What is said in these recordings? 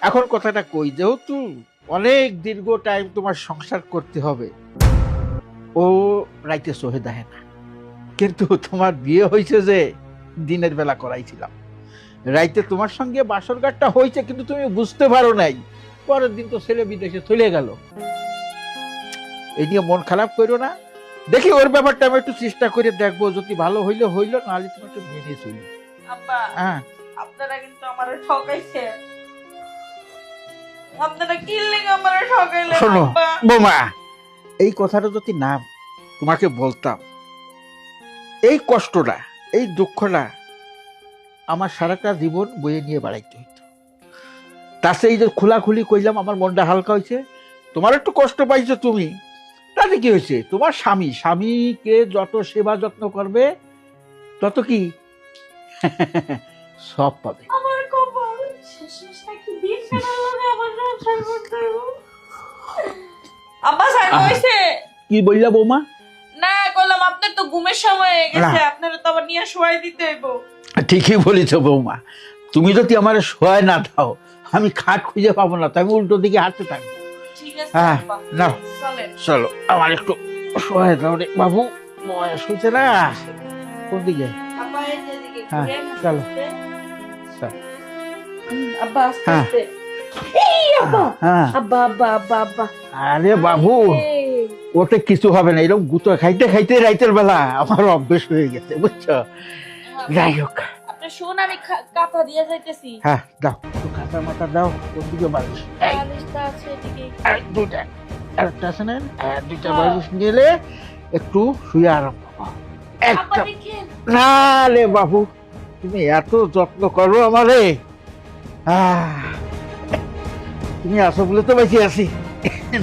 এখন কথাটা কই, যেহেতু অনেক দীর্ঘ টাইম তোমার সংসার করতে হবে, ও রাইতে সহে দেখে না। কিন্তু তোমার বিয়ে হয়েছে যে দিনের বেলা করাইছিলাম, রাইতে তোমার সঙ্গে বাসরঘাটটা হয়েছে কিন্তু তুমি বুঝতে পারো নাই। পরের দিন তো ছেলে বিদেশে চলে গেল। এই নিয়ে মন খারাপ করো না। দেখি ওর ব্যাপারটা আমি একটু চেষ্টা করে দেখবো, যদি ভালো হইলে হইলো, নাহলে তুমি একটু মেনে চলি। আব্বা হ্যাঁ, আপনারা কিন্তু আমারে ঠকাইছেন। আপনারা কি লেগে আমারে ঠকাইলেন শোনো আব্বা? বোমা, এই কথাটা যদি না তোমাকে বলতাম, এই কষ্টটা, এই দুঃখটা আমার সারাটা জীবন বয়ে নিয়ে বেড়াইতে হইতো। তাতে এই যে খোলাখুলি কইলাম, আমার মনটা হালকা হয়েছে। তোমার একটু কষ্ট পাইছো তুমি, তাতে কি হয়েছে? তোমার স্বামীকে যত সেবা যত্ন করবে তত কি সব পাবে। আমার কপাল শেষমেশ নাকি দিন ফেরার লগে আমার সংসার করতে হইব। আব্বা স্যার কইছে কি বললা বৌমা? না, কইলাম আপনার তো ঘুমের সময় হয়ে গেছে, আপনারা তো আবার নিয়ে শোয়াই দিতে হইব। ঠিকই বলেছ বৌমা, তুমি যদি আমার সহায় না দাও, আমি খাট খুঁজে পাবো না, তো আমি উল্টো দিকে হাঁটতে থাকবো। ঠিক আছে হ্যাঁ, আব্বা, নাও চলেন। চলো, আমার একটু সহায় দাও রে বাবু, বয়স হয়েছে না। কোন দিকে? আব্বা এই যে এদিকে হ্যাঁ, ঘুরেন, চলো। আস্তে। চল। আব্বা আস্তে হ্যাঁ। আস্তে। এই আব্বা হ্যাঁ, আব্বা আব্বা আব্বা আব্বা। আরে বাবু, এই, ওতে কিছু হবে না। এরকম গুতো খাইতে খাইতে রাইতের বেলা আমার অভ্যেস হয়ে গেছে, বুঝছো? যাই হোক, আপনি শুন, আমি কাঁথা দিয়ে যাইতেছি। হ্যাঁ দাও, একটু কাঁচা মাথা দাও। কোন দিকে বালিশ? এই, বালিশটা আছে এদিকে। এই দুইটা, আরেকটা আছে না? দুইটা বালিশ নিলে একটু শুয়ে আরাম পাবো। আব্বা একটা দেখেন। না রে বাবু, তুমি এত যত্ন করো আমারে। তুমি আসো বলে তো বেঁচে আছি,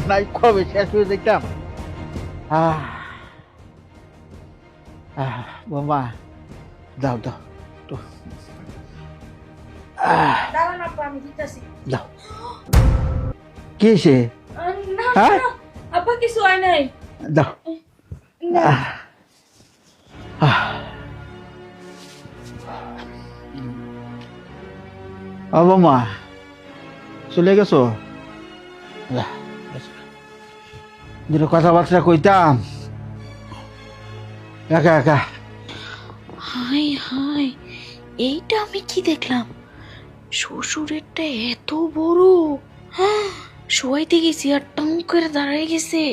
নাই কবে শেষ হয়ে যেতাম। বোমা, দাও দাও তো, দাঁড়ান আব্বা, আমি দিতেছি। দাও। কি সে? না হ্যাঁ? না, আব্বা কিছু হয় নাই। দাও। না। বোমা, চলে গেছো? দুটো কথাবার্তা কইতাম, একা একা। হাই হাই, এইটা আমি কি দেখলাম? শ্বশুরেরটা এত বড়! শোয়াইতে গেছি আর টং করে দাঁড়ায় গেছে।